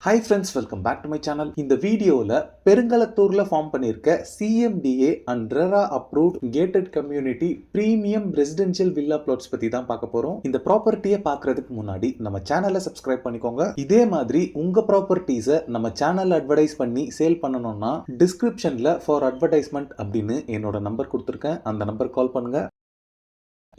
Hi friends, welcome back to my channel. இந்த வீடியோல பெருங்களத்தூர்ல form பண்ணிருக்க CMDA and RERA approved gated community premium residential villa plots பத்தி தான் பார்க்க போறோம். இந்த ப்ராப்பர்ட்டியை பார்க்கிறதுக்கு முன்னாடி நம்ம சேனலை சப்ஸ்கிரைப் பண்ணிக்கோங்க. இதே மாதிரி உங்க ப்ராப்பர்ட்டிஸை நம்ம சேனல் அட்வர்டைஸ் பண்ணி சேல் பண்ணணும்னா டிஸ்கிரிப்ஷன்ல ஃபார் அட்வர்டைஸ்மெண்ட் அப்படின்னு என்னோட நம்பர் கொடுத்துருக்கேன். அந்த நம்பர் கால் பண்ணுங்க.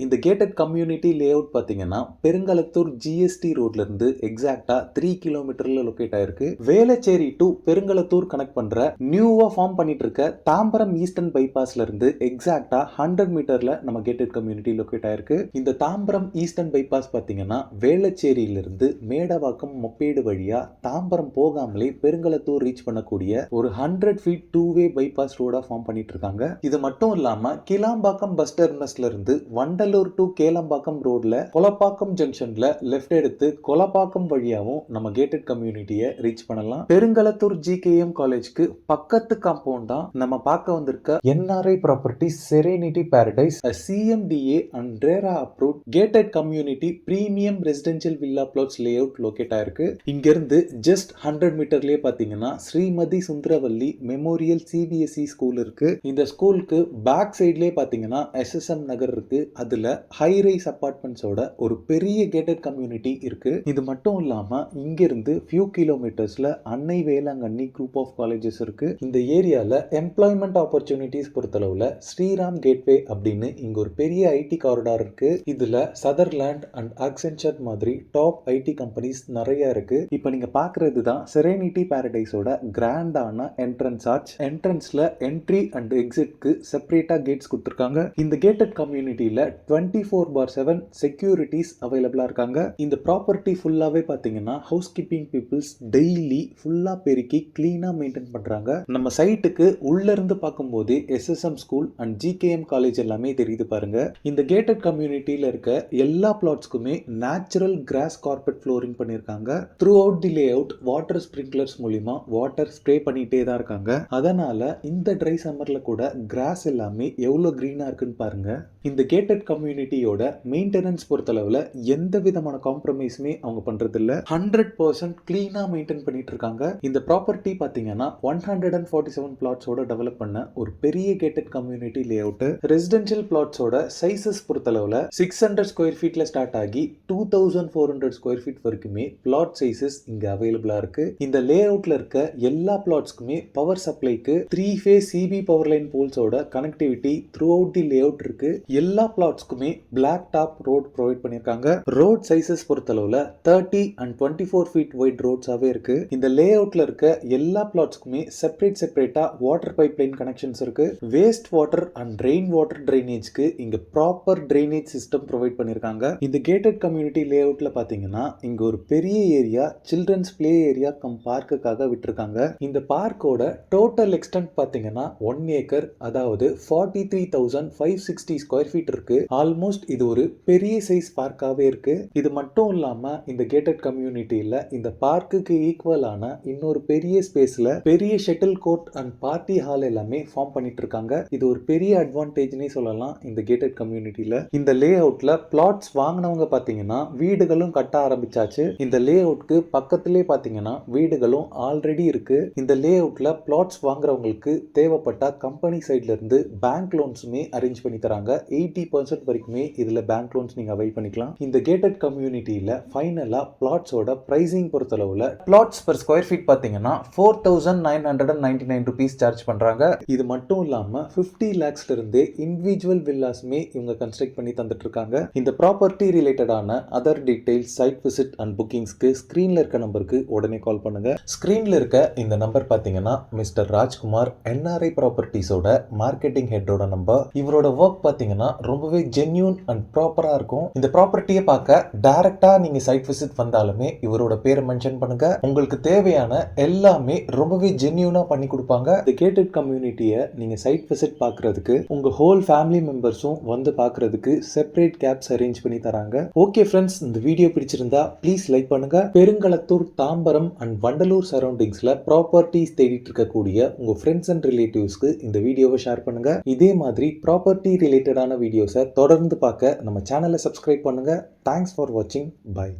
இந்த கேட்டட் கம்யூனிட்டி லே அவுட் பார்த்தீங்கன்னா பெருங்களத்தூர் GST ரோட்ல இருந்து எக்ஸாக்டா 3 கிலோமீட்டர்ல லொக்கேட் ஆயிருக்கு. வேளச்சேரி டு பெருங்களத்தூர் கனெக்ட் பண்ற நியூவா ஃபார்ம் பண்ணிட்டு இருக்க தாம்பரம் ஈஸ்டர்ன் பைபாஸ்ல இருந்து எக்ஸாக்டா 100 மீட்டர்ல நம்ம கேட்டட் கம்யூனிட்டி லொக்கேட் ஆயிருக்கு. இந்த தாம்பரம் ஈஸ்டர்ன் பைபாஸ் பார்த்தீங்கன்னா வேளச்சேரியில இருந்து மேடவாக்கம் மொப்பேடு வழியா தாம்பரம் போகாமலே பெருங்களத்தூர் ரீச் பண்ணக்கூடிய ஒரு 100 ஃபீட் 2-வே பைபாஸ் ரோடா ஃபார்ம் பண்ணிட்டு இருக்காங்க. இது மட்டும் இல்லாம கிளாம்பாக்கம் பஸ் டெர்மினஸ்ல இருந்து வண்டலூர் டு கேளம்பாக்கம் ரோட்ல கொலப்பாக்கம் ஜங்ஷன்ல லெஃப்ட் எடுத்து கொலப்பாக்கம் வழியாவும் நம்ம கேட்டட் கம்யூனிட்டியை ரீச் பண்ணலாம். பெருங்களத்தூர் GKM காலேஜ்க்கு பக்கத்து காம்பவுண்ட் தான் நம்ம பார்க்க வந்திருக்க NRI properties serenity paradise CMDA and RERA approved gated community premium residential villa plots layout locate ஆயிருக்கு. இங்க இருந்து ஜஸ்ட் 100 மீட்டர்லயே பாத்தீங்கன்னா Shrimati Sundaravalli memorial CBSE school இருக்கு. இந்த ஸ்கூலுக்கு பேக் சைட்லயே பாத்தீங்கன்னா SSM நகர் இருக்கு. அதுல ஹை ரைஸ் அபார்ட்மெண்ட்ஸோட ஒரு பெரிய கேட்டட் கம்யூனிட்டி இருக்கு. இது மட்டும் இல்லாம இங்க இருந்து ஃபியூ கிலோமீட்டர்ஸ்ல அன்னை வேளாங்கண்ணி குரூப் ஆஃப் காலேஜஸ் இருக்கு. இந்த ஏரியால எம்ப்ளாய்மெண்ட் ஆப்பர்ச்சுனிட்டிஸ் பொறுத்தளவுல ஸ்ரீராம் கேட்வே அப்படின்னு இங்க ஒரு பெரிய IT காரிடார் இருக்கு. இதுல சதர்லாண்ட் அண்ட் ஆக்சென்சர் மாதிரி டாப் IT கம்பெனிஸ் நிறைய இருக்கு. இப்போ நீங்க பாக்குறது தான் செரேனிட்டி பாரடைஸோட கிராண்டான என்ட்ரன்ஸ் ஆர்ச். என்ட்ரன்ஸ்ல என்ட்ரி அண்ட் எக்ஸிட்க்கு செப்பரேட்டா கேட்ஸ் கொடுத்திருக்காங்க. இந்த கேட்டட் கம்யூனிட்டியில 24/7 செக்யூரிட்டிஸ் அவைலபிளா இருக்காங்க. இந்த ப்ராப்பர்ட்டி ஃபுல்லாவே பாத்தீங்கன்னா ஹவுஸ் கீப்பிங் பீப்புள்ஸ் டெய்லி ஃபுல்லா பெருக்கி கிளீனா மெயின்டைன் பண்றாங்க. நம்ம சைட்டுக்கு உள்ள இருந்து பார்க்கும்போது SSM school and GKM college எல்லாமே தெரியுது பாருங்க. இந்த கேட்டட் கம்யூனிட்டியில இருக்க எல்லா பிளாட்ஸ்க்குமே நேச்சுரல் கிராஸ் கார்பெட் ஃப்ளோரிங் பண்ணிருக்காங்க. Through out the lay out water sprinklers மூலமா வாட்டர் ஸ்ப்ரே பண்ணிட்டே தான் இருக்காங்க. அதனால இந்த ட்ரை சம்மர்ல கூட கிராஸ் எல்லாமே எவ்வளவு கிரீனா இருக்குன்னு பாருங்க. இந்த கேட்டட் கம்யூனிட்டியோட மெயின்டெனன்ஸ் பொறுத்தளவுல எந்த விதமான காம்ப்ரமைஸுமே அவங்க பண்றது இல்ல. 100% கிளீனா மெயின்டைன் பண்ணிட்டு இருக்காங்க. இந்த ப்ராப்பர்ட்டி பாத்தீங்கன்னா 147 பிளாட்ஸோட டெவலப் பண்ண ஒரு பெரிய gated community layout. Residential பிளாட்ஸோட சைசஸ் பொறுத்தளவுல 600 ஸ்கொயர் ஃபீட்ல ஸ்டார்ட் ஆகி 2400 ஸ்கொயர் ஃபீட் வரைக்குமே பிளாட் சைசஸ் இங்க அவைலபிளா இருக்கு. இந்த லே அவுட்ல இருக்க எல்லா பிளாட்ஸ்க்குமே பவர் சப்ளைக்கு 3 ஃபேஸ் CB பவர் லைன் போல்ஸோட connectivity throughout the layout இருக்கு. எல்லா பிளாட்ஸ்க்குமே பிளாக் டாப் ரோட் ப்ரொவைட் பண்ணிருக்காங்க. ரோட் சைசஸ் பொறுத்தளவுல 30 and 24 ஃபீட் வைட் ரோட்ஸாவே இருக்கு. இந்த லே அவுட்ல இருக்க எல்லா பிளாட்ஸ்க்குமே செப்பரேட்டா வாட்டர் பைப் லைன் கனெக்ஷன்ஸ் இருக்கு. Waste water and rain water ட்ரைனேஜ்க்கு இங்க ப்ராப்பர் ட்ரைனேஜ் சிஸ்டம் ப்ரொவைட் பண்ணிருக்காங்க. இந்த கேட்டட் கம்யூனிட்டி லே அவுட்ல பாத்தீங்கன்னா இங்க ஒரு பெரிய area children's play area cum பார்க்குக்காக விட்டுருக்காங்க. இந்த பார்க்கோட டோட்டல் எக்ஸ்டென்ட் பாத்தீங்கன்னா 1 ஏக்கர், அதாவது 43,560 ஸ்கொயர் ஃபீட் இருக்கு. ஆல்மோஸ்ட் இது ஒரு பெரிய சைஸ் பார்க்காவே இருக்கு. இது மட்டும் இல்லாம இந்த கேட்டட் கம்யூனிட்டியில இந்த பார்க்குக்கு ஈக்குவலான இன்னொரு பெரிய ஸ்பேஸ்ல பெரிய shuttle court and party hall எல்லாமே ஃபார்ம் பண்ணிட்டு இருக்காங்க. இது ஒரு பெரிய அட்வான்டேஜ்னே சொல்லலாம் இந்த கேட்டட் கம்யூனிட்டியில. இந்த லே அவுட்ல பிளாட்ஸ் வாங்கினவங்க பாத்தீங்கன்னா வீடுகளும் கட்ட ஆரம்பிச்சாச்சு. இந்த லே அவுட்க்கு பக்கத்திலே பாத்தீங்கன்னா வீடுகளும் ஆல்ரெடி இருக்கு. இந்த லே அவுட்ல பிளாட்ஸ் வாங்குறவங்களுக்கு தேவைப்பட்ட கம்பெனி சைட்ல இருந்து பேங்க் லோன்ஸுமே அரேஞ்ச் பண்ணி தராங்க. 80% வரைக்குமே இதுல பேங்க் லோன்ஸ் நீங்க அவைல் பண்ணிக்கலாம். இந்த கேட்டட் கம்யூனிட்டியில ஃபைனலா பிளாட்ஸோட பிரைசிங் பொறுத்தளவுல பிளாட்ஸ் per ஸ்கொயர் ஃபீட் பாத்தீங்கன்னா 4,999 rupees சார்ஜ் பண்றாங்க. இது மட்டும் இல்லாம 50 lakhsல இருந்தே இண்டிவிஜுவல் வில்லாஸ்மே இவங்க கன்ஸ்ட்ரக்ட் பண்ணி தந்துட்டு இருக்காங்க. இந்த ப்ராப்பர்ட்டி ரிலேட்டடான other details, site visit and புக்கிங்ஸ்க்கு ஸ்கிரீன்ல இருக்க நம்பருக்கு உடனே கால் பண்ணுங்க. ஸ்கிரீன்ல இருக்க இந்த நம்பர் பாத்தீங்கன்னா மிஸ்டர் ராஜ்குமார் NRI ப்ராப்பர்ட்டிஸோட மார்க்கெட்டிங் ஹெட்டோட நம்பர். இவரோட ஒர்க் பாத்தீங்கன்னா ரொம்பவே ஜென்யூன் அண்ட் ப்ராப்பரா இருக்கும். இந்த ப்ராப்பர்ட்டியை பார்க்க டைரக்டா நீங்க சைட் விசிட் வந்தாலுமே இவரோட பேரை மென்ஷன் பண்ணுங்க. உங்களுக்கு தேவையான எல்லாமே ரொம்பவே ஜென்யூனா பண்ணி கொடுப்பாங்க. இந்த கேட்டட் கம்யூனிட்டியை நீங்க சைட் விசிட் பார்க்கிறதுக்கு உங்க ஹோல் ஃபேமிலி மெம்பர்ஸும் வந்து பார்க்கிறதுக்கு செப்பரேட் கேப்ஸ் அரேஞ்ச் பண்ணி தராங்க. ஓகே ஃப்ரெண்ட்ஸ், இந்த வீடியோ பிடிச்சிருந்தா ப்ளீஸ் லைக் பண்ணுங்க. பெருங்களத்தூர், தாம்பரம் அண்ட் வண்டலூர் சரௌண்டிங்ஸ்ல ப்ராப்பர்ட்டிஸ் தேடிட்டு இருக்கக்கூடிய உங்க ஃப்ரெண்ட்ஸ் அண்ட் ரிலேட்டிவ்ஸ்க்கு இந்த வீடியோவை ஷேர் பண்ணுங்க. இதே மாதிரி ப்ராப்பர்ட்டி ரிலேட்டடான வீடியோஸை தொடர்ந்து பார்க்க நம்ம சேனலை சப்ஸ்கிரைப் பண்ணுங்க. தேங்க்ஸ் ஃபார் வாட்சிங். பை.